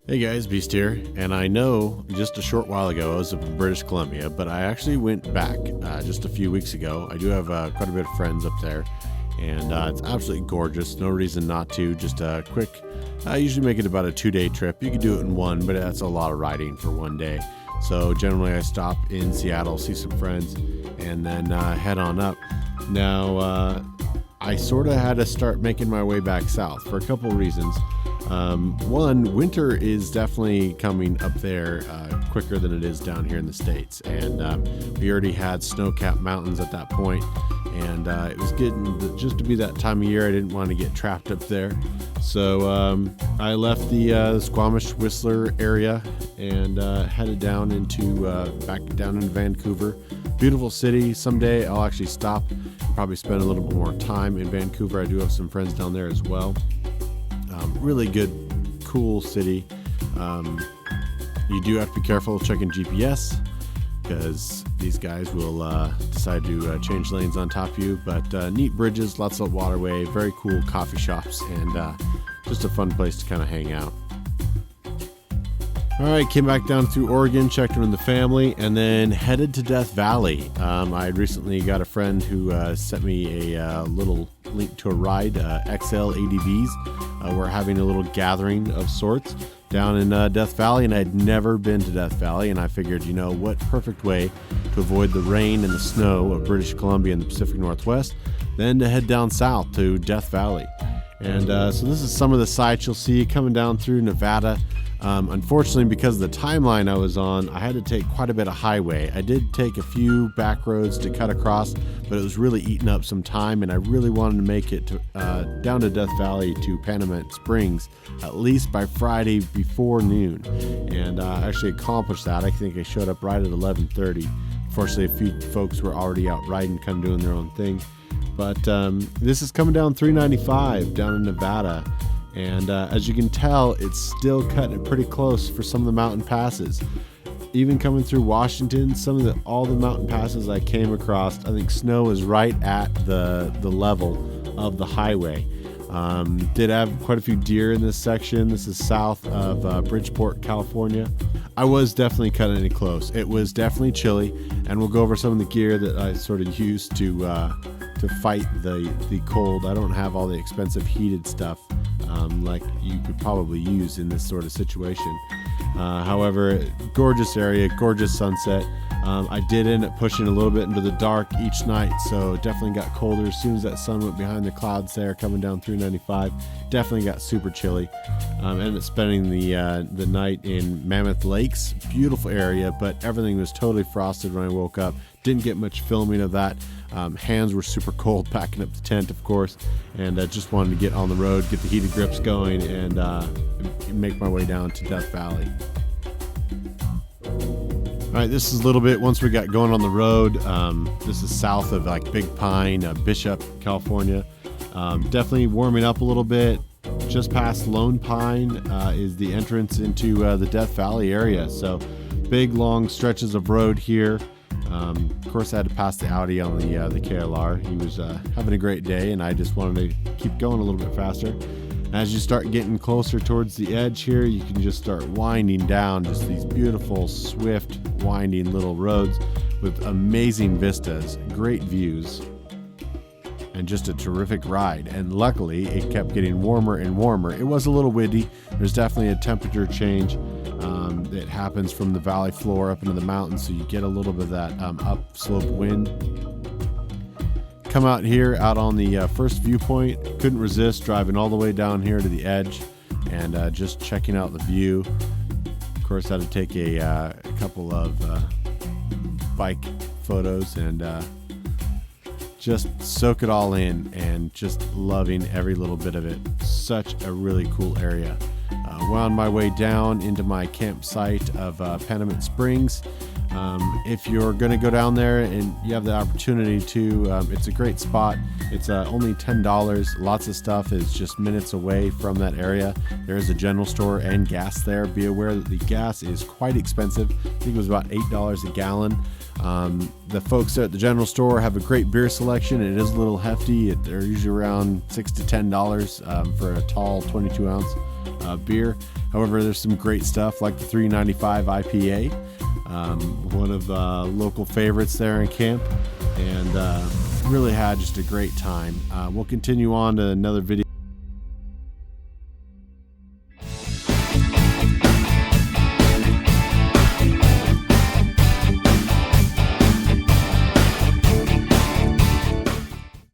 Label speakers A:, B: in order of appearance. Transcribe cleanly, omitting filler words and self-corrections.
A: Hey guys, Beast here, and I know just a short while ago I was up in British Columbia, but I actually went back just a few weeks ago. I do have quite a bit of friends up there, and it's absolutely gorgeous. No reason not to. Just a quick, I usually make it about a 2-day trip. You can do it in one, but that's a lot of riding for one day. So generally I stop in Seattle, see some friends, and then head on up. Now, I sort of had to start making my way back south for a couple of reasons. One, winter is definitely coming up there quicker than it is down here in the States. And we already had snow-capped mountains at that point, and it was getting just to be that time of year. I didn't want to get trapped up there. So I left the Squamish Whistler area and headed down into back down in Vancouver. Beautiful city. Someday I'll actually stop and probably spend a little bit more time in Vancouver. I do have some friends down there as well. Really good, cool city. You do have to be careful checking GPS because these guys will decide to change lanes on top of you. But neat bridges, lots of waterway, very cool coffee shops, and just a fun place to kind of hang out. All right, came back down through Oregon, checked in with the family, and then headed to Death Valley. I recently got a friend who sent me a little link to a ride, XL ADVs. We're having a little gathering of sorts down in Death Valley, and I'd never been to Death Valley, and I figured, you know, what perfect way to avoid the rain and the snow of British Columbia and the Pacific Northwest than to head down south to Death Valley. And so this is some of the sights you'll see coming down through Nevada. Unfortunately, because of the timeline I was on, I had to take quite a bit of highway. I did take a few back roads to cut across, but it was really eating up some time, and I really wanted to make it to, down to Death Valley to Panamint Springs at least by Friday before noon. And I actually accomplished that. I think I showed up right at 11:30. Fortunately, a few folks were already out riding, kind of doing their own thing. But this is coming down 395 down in Nevada. And as you can tell, it's still cutting it pretty close for some of the mountain passes. Even coming through Washington, all the mountain passes I came across, I think snow is right at the level of the highway. Did have quite a few deer in this section. This is south of Bridgeport, California. I was definitely cutting it close. It was definitely chilly, and we'll go over some of the gear that I sort of used to fight the cold. I don't have all the expensive heated stuff like you could probably use in this sort of situation. However, gorgeous area, gorgeous sunset. I did end up pushing a little bit into the dark each night, so it definitely got colder as soon as that sun went behind the clouds there coming down 395. Definitely got super chilly. Ended up spending the night in Mammoth Lakes. Beautiful area, but everything was totally frosted when I woke up. Didn't get much filming of that. Hands were super cold packing up the tent, of course, and I just wanted to get on the road, get the heated grips going, and make my way down to Death Valley. All right, this is a little bit once we got going on the road. This is south of like Big Pine, Bishop, California. Definitely warming up a little bit. Just past Lone Pine is the entrance into the Death Valley area. So big, long stretches of road here. Of course, I had to pass the Audi on the KLR. He was having a great day, and I just wanted to keep going a little bit faster. As you start getting closer towards the edge here, you can just start winding down just these beautiful, swift, winding little roads with amazing vistas, great views, and just a terrific ride. And luckily, it kept getting warmer and warmer. It was a little windy. There's definitely a temperature change that happens from the valley floor up into the mountains, so you get a little bit of that upslope wind. Come out here, out on the first viewpoint. Couldn't resist driving all the way down here to the edge and just checking out the view. Of course, I had to take a couple of bike photos and just soak it all in, and just loving every little bit of it. Such a really cool area. Wound my way down into my campsite of Panamint Springs. If you're going to go down there and you have the opportunity to, it's a great spot. It's only $10. Lots of stuff is just minutes away from that area. There is a general store and gas there. Be aware that the gas is quite expensive. I think it was about $8 a gallon. The folks at the general store have a great beer selection. It is a little hefty. They're usually around $6 to $10 for a tall 22-ounce beer. However, there's some great stuff like the 395 IPA, one of the local favorites there in camp, and really had just a great time. We'll continue on to another video.